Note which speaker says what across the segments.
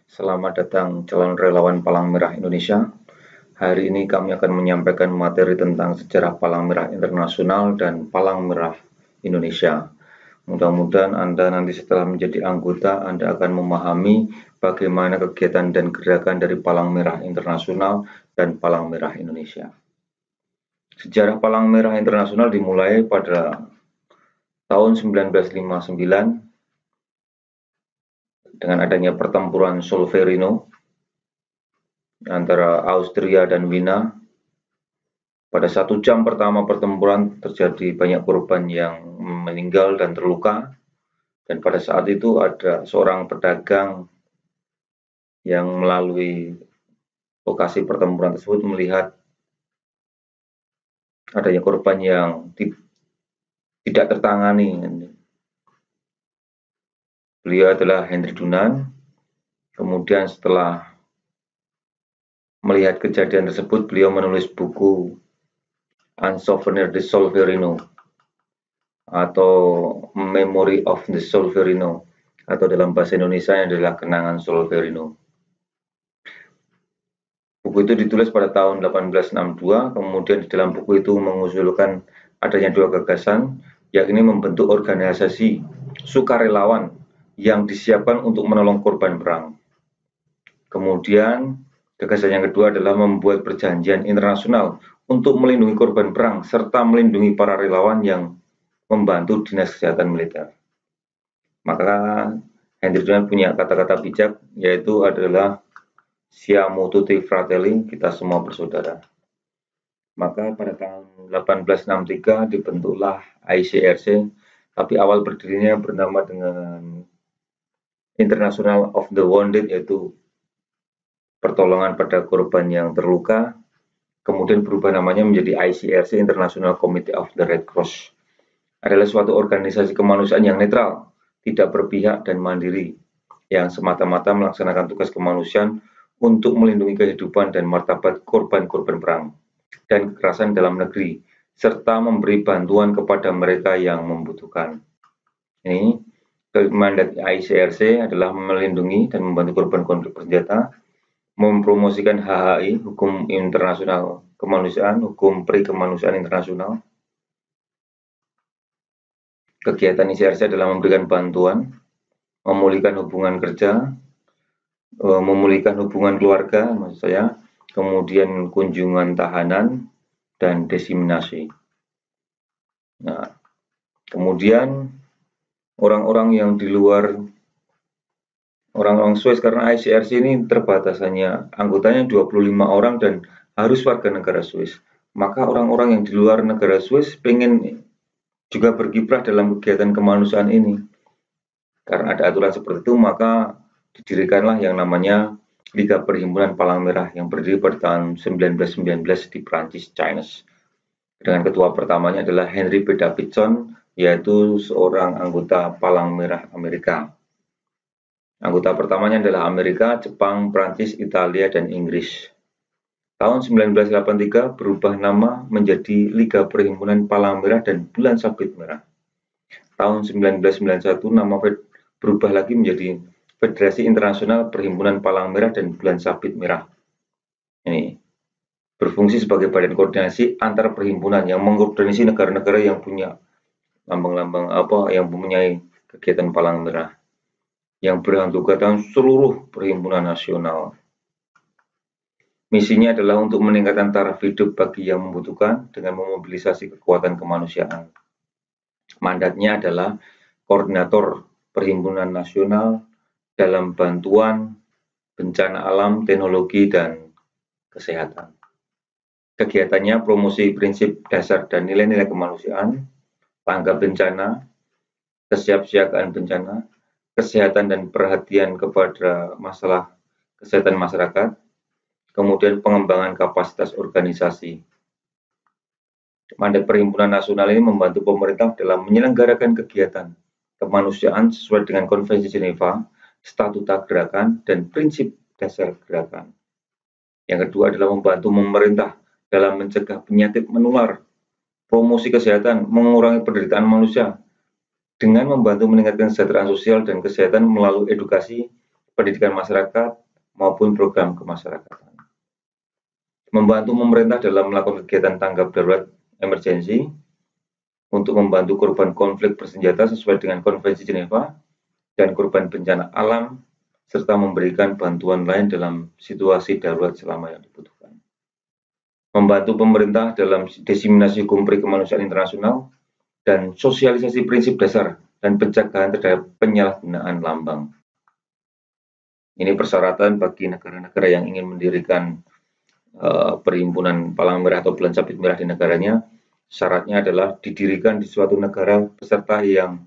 Speaker 1: Selamat datang calon relawan Palang Merah Indonesia. Hari ini kami akan menyampaikan materi tentang sejarah Palang Merah Internasional dan Palang Merah Indonesia. Mudah-mudahan Anda nanti setelah menjadi anggota, Anda akan memahami bagaimana kegiatan dan gerakan dari Palang Merah Internasional dan Palang Merah Indonesia. Sejarah Palang Merah Internasional dimulai pada tahun 1959 dengan adanya pertempuran Solferino antara Austria dan Wina. Pada 1 jam pertama pertempuran terjadi banyak korban yang meninggal dan terluka, dan pada saat itu ada seorang pedagang yang melalui lokasi pertempuran tersebut melihat adanya korban yang tidak tertangani. Beliau adalah Henry Dunant. Kemudian setelah melihat kejadian tersebut, beliau menulis buku Un Souvenir de Solferino atau Memory of the Solferino, atau dalam bahasa Indonesia yang adalah Kenangan Solferino. Buku itu ditulis pada tahun 1862, kemudian di dalam buku itu mengusulkan adanya 2 gagasan, yakni membentuk organisasi sukarelawan yang disiapkan untuk menolong korban perang. Kemudian gagasan yang kedua adalah membuat perjanjian internasional untuk melindungi korban perang serta melindungi para relawan yang membantu Dinas Kesehatan Militer. Maka Henry Dunant punya kata-kata bijak, yaitu adalah Siamo tutti fratelli, kita semua bersaudara. Maka pada tahun 1863 dibentuklah ICRC, tapi awal berdirinya bernama dengan International of the Wounded, yaitu pertolongan pada korban yang terluka. Kemudian berubah namanya menjadi ICRC, International Committee of the Red Cross. Adalah suatu organisasi kemanusiaan yang netral, tidak berpihak dan mandiri, yang semata-mata melaksanakan tugas kemanusiaan untuk melindungi kehidupan dan martabat korban-korban perang dan kekerasan dalam negeri, serta memberi bantuan kepada mereka yang membutuhkan. Ini mandat ICRC adalah melindungi dan membantu korban konflik bersenjata, mempromosikan HHI, hukum internasional kemanusiaan, hukum pre-kemanusiaan internasional. Kegiatan ICRC adalah memberikan bantuan, memulihkan hubungan kerja, memulihkan hubungan keluarga, maksud saya, kemudian kunjungan tahanan, dan diseminasi. Nah, kemudian orang-orang yang di luar, orang-orang Swiss, karena ICRC ini terbatas, anggotanya 25 orang dan harus warga negara Swiss. Maka orang-orang yang di luar negara Swiss pengen juga berkiprah dalam kegiatan kemanusiaan ini. Karena ada aturan seperti itu, maka didirikanlah yang namanya Liga Perhimpunan Palang Merah yang berdiri pada tahun 1919 di Prancis, China. Dengan ketua pertamanya adalah Henry B. Davidson, yaitu seorang anggota Palang Merah Amerika. Anggota pertamanya adalah Amerika, Jepang, Prancis, Italia, dan Inggris. Tahun 1983 berubah nama menjadi Liga Perhimpunan Palang Merah dan Bulan Sabit Merah. Tahun 1991 nama berubah lagi menjadi Federasi Internasional Perhimpunan Palang Merah dan Bulan Sabit Merah. Ini berfungsi sebagai badan koordinasi antar perhimpunan yang mengkoordinasi negara-negara yang punya lambang-lambang yang mempunyai kegiatan Palang Merah, yang beranggotakan seluruh perhimpunan nasional. Misinya adalah untuk meningkatkan taraf hidup bagi yang membutuhkan dengan memobilisasi kekuatan kemanusiaan. Mandatnya adalah koordinator perhimpunan nasional dalam bantuan bencana alam, teknologi, dan kesehatan. Kegiatannya promosi prinsip dasar dan nilai-nilai kemanusiaan, tanggap bencana, kesiapsiagaan bencana, kesehatan dan perhatian kepada masalah kesehatan masyarakat, kemudian pengembangan kapasitas organisasi. Mandat Perhimpunan Nasional ini membantu pemerintah dalam menyelenggarakan kegiatan kemanusiaan sesuai dengan Konvensi Jeneva, statuta gerakan, dan prinsip dasar gerakan. Yang kedua adalah membantu pemerintah dalam mencegah penyakit menular, promosi kesehatan, mengurangi penderitaan manusia, dengan membantu meningkatkan kesejahteraan sosial dan kesehatan melalui edukasi, pendidikan masyarakat, maupun program kemasyarakatan. Membantu pemerintah dalam melakukan kegiatan tanggap darurat emergensi untuk membantu korban konflik bersenjata sesuai dengan Konvensi Jeneva dan korban bencana alam, serta memberikan bantuan lain dalam situasi darurat selama yang dibutuhkan. Membantu pemerintah dalam diseminasi hukum kemanusiaan internasional dan sosialisasi prinsip dasar dan pencegahan terhadap penyalahgunaan lambang. Ini persyaratan bagi negara-negara yang ingin mendirikan perhimpunan palang merah atau bulan sabit merah di negaranya. Syaratnya adalah didirikan di suatu negara peserta yang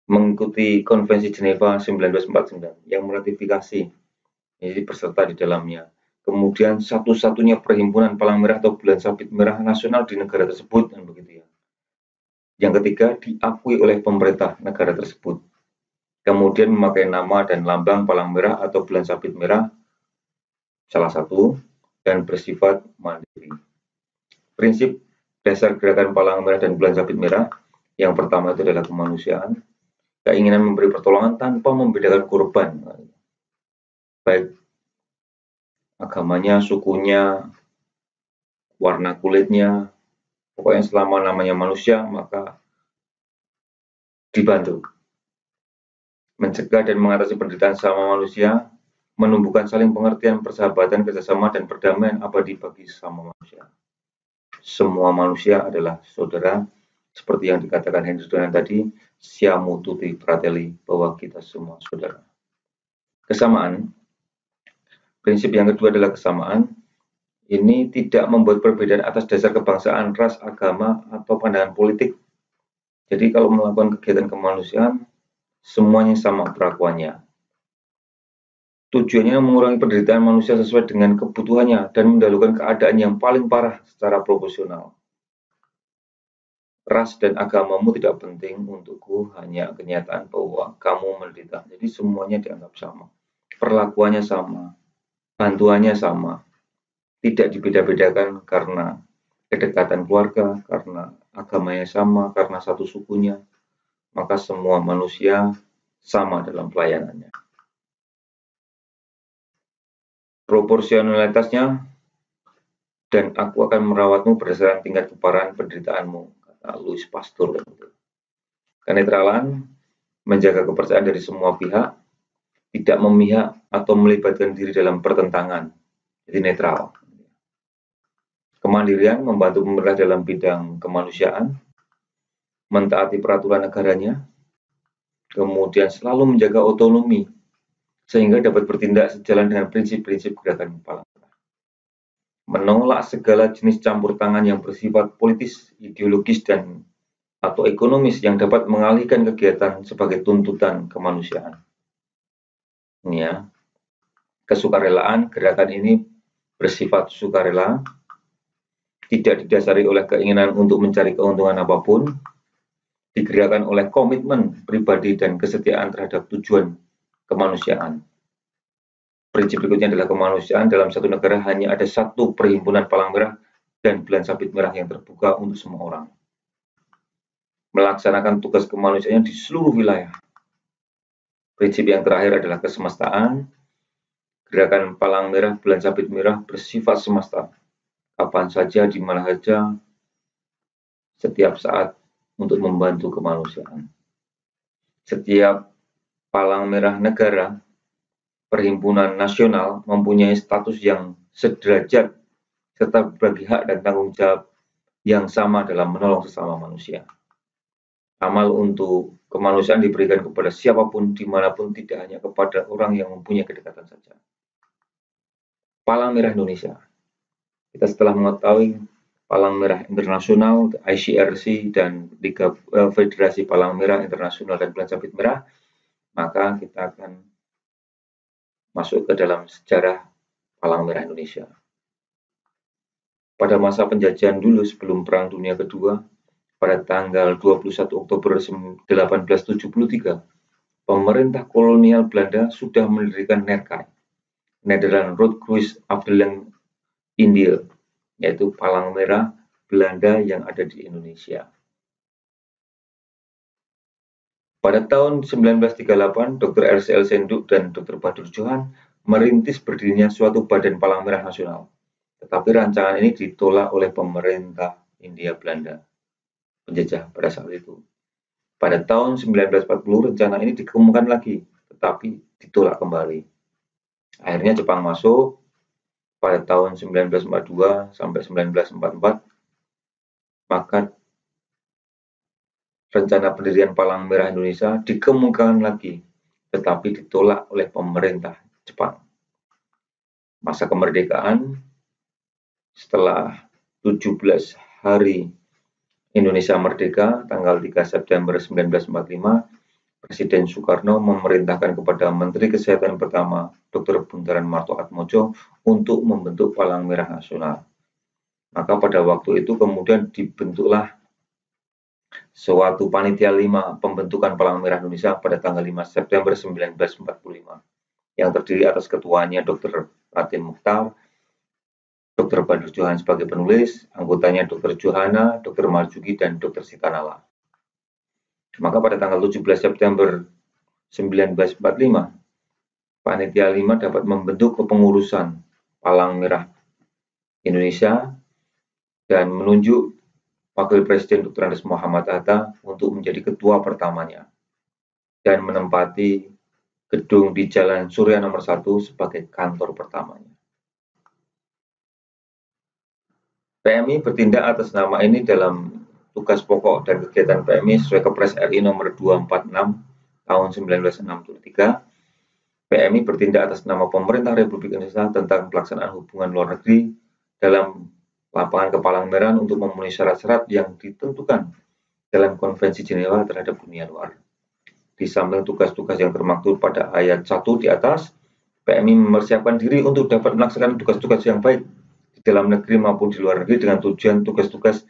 Speaker 1: mengikuti Konvensi Jeneva 1949 yang meratifikasi, jadi peserta di dalamnya. Kemudian satu-satunya perhimpunan palang merah atau bulan sabit merah nasional di negara tersebut, dan begitu ya. Yang ketiga, diakui oleh pemerintah negara tersebut. Kemudian memakai nama dan lambang palang merah atau bulan sabit merah salah satu dan bersifat mandiri. Prinsip dasar gerakan palang merah dan bulan sabit merah yang pertama itu adalah kemanusiaan, keinginan memberi pertolongan tanpa membedakan korban, baik agamanya, sukunya, warna kulitnya, pokoknya selama namanya manusia maka dibantu. Mencegah dan mengatasi penderitaan sama manusia, menumbuhkan saling pengertian, persahabatan, kerjasama, dan perdamaian abadi bagi sesama manusia. Semua manusia adalah saudara, seperti yang dikatakan Henry Donan tadi, siamo tutti fratelli, bahwa kita semua saudara. Kesamaan, prinsip yang kedua adalah kesamaan. Ini tidak membuat perbedaan atas dasar kebangsaan, ras, agama, atau pandangan politik. Jadi kalau melakukan kegiatan kemanusiaan, semuanya sama perlakuannya. Tujuannya mengurangi penderitaan manusia sesuai dengan kebutuhannya dan mendahulukan keadaan yang paling parah secara proporsional. Ras dan agamamu tidak penting untukku, hanya kenyataan bahwa kamu menderita. Jadi semuanya dianggap sama. Perlakuannya sama, bantuannya sama. Tidak dibeda-bedakan karena kedekatan keluarga, karena agamanya sama, karena satu sukunya. Maka semua manusia sama dalam pelayanannya. Proporsionalitasnya, dan aku akan merawatmu berdasarkan tingkat keparahan penderitaanmu, kata Louis Pasteur. Kenetralan, menjaga kepercayaan dari semua pihak, tidak memihak atau melibatkan diri dalam pertentangan, jadi netral. Kemandirian, membantu pemerintah dalam bidang kemanusiaan, mentaati peraturan negaranya, kemudian selalu menjaga otonomi, sehingga dapat bertindak sejalan dengan prinsip-prinsip gerakan palang merah. Menolak segala jenis campur tangan yang bersifat politis, ideologis, dan atau ekonomis yang dapat mengalihkan kegiatan sebagai tuntutan kemanusiaan. Ini ya, kesukarelaan, gerakan ini bersifat sukarela, tidak didasari oleh keinginan untuk mencari keuntungan apapun, digerakkan oleh komitmen pribadi dan kesetiaan terhadap tujuan kemanusiaan. Prinsip berikutnya adalah kemanusiaan. Dalam satu negara hanya ada satu perhimpunan palang merah dan bulan sabit merah yang terbuka untuk semua orang. Melaksanakan tugas kemanusiaan di seluruh wilayah. Prinsip yang terakhir adalah kesemestaan. Gerakan palang merah, bulan sabit merah bersifat semesta. Kapan saja, di mana saja, setiap saat untuk membantu kemanusiaan. Setiap palang merah negara, perhimpunan nasional mempunyai status yang sederajat serta berbagi hak dan tanggung jawab yang sama dalam menolong sesama manusia. Amal untuk kemanusiaan diberikan kepada siapapun, dimanapun, tidak hanya kepada orang yang mempunyai kedekatan saja. Palang Merah Indonesia. Kita setelah mengetahui Palang Merah Internasional, ICRC, dan Liga Federasi Palang Merah Internasional dan Bulan Sabit Merah, maka kita akan masuk ke dalam sejarah Palang Merah Indonesia. Pada masa penjajahan dulu sebelum Perang Dunia Kedua, pada tanggal 21 Oktober 1873, pemerintah kolonial Belanda sudah mendirikan NERKAI, Nederland Rood Kruis Afdeling India, yaitu Palang Merah Belanda yang ada di Indonesia. Pada tahun 1938, Dr. R.C.L. Senduk dan Dr. Badur Johan merintis berdirinya suatu Badan Palang Merah Nasional. Tetapi rancangan ini ditolak oleh pemerintah Hindia Belanda penjajah pada saat itu. Pada tahun 1940, rencana ini dikemukakan lagi, tetapi ditolak kembali. Akhirnya Jepang masuk pada tahun 1942 sampai 1944, maka rencana pendirian Palang Merah Indonesia dikemukakan lagi, tetapi ditolak oleh pemerintah Jepang. Masa kemerdekaan setelah 17 hari Indonesia merdeka, tanggal 3 September 1945, Presiden Soekarno memerintahkan kepada Menteri Kesehatan pertama, Dr. Bundaran Martoatmojo, untuk membentuk Palang Merah Nasional. Maka pada waktu itu kemudian dibentuklah suatu panitia 5 pembentukan Palang Merah Indonesia pada tanggal 5 September 1945 yang terdiri atas ketuanya Dr. Raden Muchtar, Dr. Badur Johan sebagai penulis, anggotanya Dr. Johana, Dr. Marjuki, dan Dr. Sitanala. Maka pada tanggal 17 September 1945, panitia 5 dapat membentuk kepengurusan Palang Merah Indonesia dan menunjuk Wakil Presiden Dr. Andes Muhammad Hatta untuk menjadi ketua pertamanya dan menempati gedung di Jalan Surya nomor 1 sebagai kantor pertamanya. PMI bertindak atas nama ini dalam tugas pokok dan kegiatan PMI sesuai Kepres RI nomor 246 tahun 1963. PMI bertindak atas nama Pemerintah Republik Indonesia tentang pelaksanaan hubungan luar negeri dalam lapangan Kepalang Merah untuk memenuhi syarat-syarat yang ditentukan dalam Konvensi Jenewa terhadap dunia luar. Di samping tugas-tugas yang termaktub pada ayat 1 di atas, PMI mempersiapkan diri untuk dapat melaksanakan tugas-tugas yang baik di dalam negeri maupun di luar negeri dengan tujuan tugas-tugas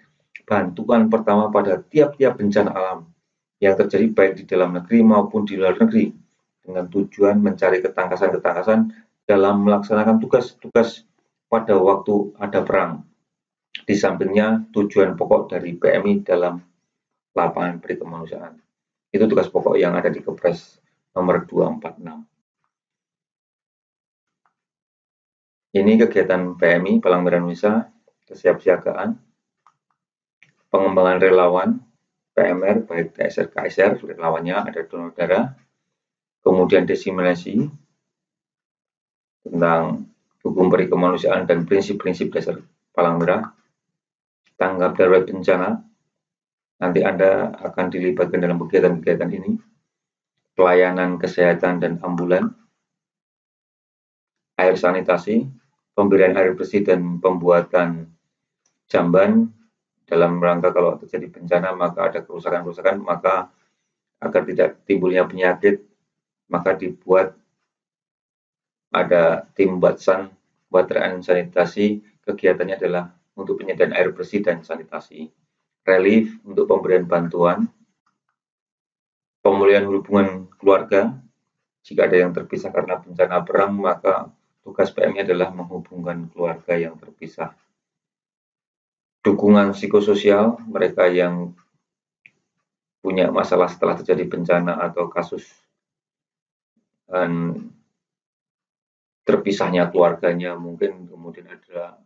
Speaker 1: bantuan pertama pada tiap-tiap bencana alam yang terjadi baik di dalam negeri maupun di luar negeri dengan tujuan mencari ketangkasan-ketangkasan dalam melaksanakan tugas-tugas pada waktu ada perang. Di sampingnya tujuan pokok dari PMI dalam lapangan perikemanusiaan. Itu tugas pokok yang ada di Kepres nomor 246. Ini kegiatan PMI, Palang Merah Indonesia, kesiapsiagaan, pengembangan relawan, PMR, baik TSR, KSR, relawannya ada donor darah, kemudian diseminasi tentang hukum perikemanusiaan dan prinsip-prinsip dasar Palang Merah, tanggap darurat bencana, nanti Anda akan dilibatkan dalam kegiatan-kegiatan ini, pelayanan kesehatan dan ambulan, air sanitasi, pemberian air bersih dan pembuatan jamban dalam rangka kalau terjadi bencana maka ada kerusakan-kerusakan, maka agar tidak timbulnya penyakit maka dibuat ada tim Batsan, water and sanitasi, kegiatannya adalah untuk penyediaan air bersih dan sanitasi. Relief untuk pemberian bantuan, pemulihan hubungan keluarga, jika ada yang terpisah karena bencana perang, maka tugas PMI adalah menghubungkan keluarga yang terpisah. Dukungan psikososial, mereka yang punya masalah setelah terjadi bencana atau kasus terpisahnya keluarganya, mungkin kemudian ada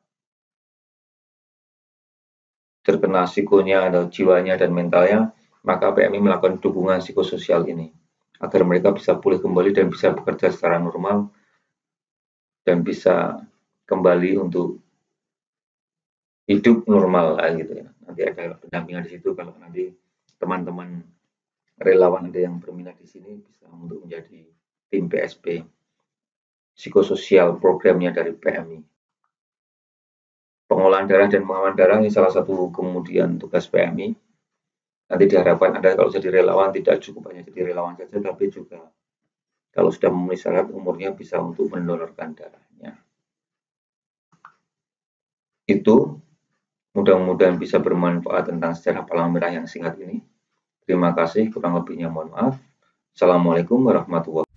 Speaker 1: terkena psikonya atau jiwanya dan mentalnya, maka PMI melakukan dukungan psikososial ini agar mereka bisa pulih kembali dan bisa bekerja secara normal dan bisa kembali untuk hidup normal gitu ya. Nanti ada pendampingan di situ kalau nanti teman-teman relawan ada yang berminat di sini bisa untuk menjadi tim PSP psikososial programnya dari PMI. Pengolahan darah dan pengaman darah ini salah satu kemudian tugas PMI. Nanti diharapkan Anda kalau jadi relawan tidak cukup hanya jadi relawan saja, tapi juga kalau sudah memenuhi syarat umurnya bisa untuk mendonorkan darahnya. Itu mudah-mudahan bisa bermanfaat tentang sejarah Palang Merah yang singkat ini. Terima kasih, kurang lebihnya mohon maaf. Assalamualaikum warahmatullahi wabarakatuh.